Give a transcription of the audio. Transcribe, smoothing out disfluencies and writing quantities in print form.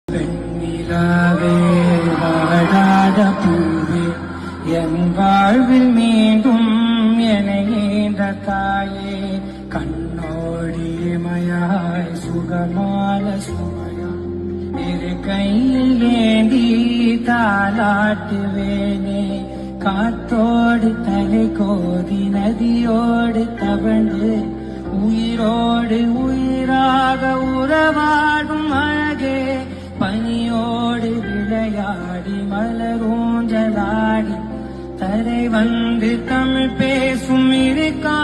வெண்ணிலாவே வாடாத பூவே என் வாழ்வில் மீண்டும் எனையேந்த தாயே கண்ணோடி மயாய் சுகமான சுமையா இரு கையில் ஏந்தி தாலாட்டுவேனே காற்றோடு தலை கோதி நதியோடு தவழ்ந்து உயிரோடு உயிராக உறவாடும் அழகே பனியோடு விளையாடி மலரூஞ்சலாடி தரை வந்து தமிழ் பேசும் இருக்கா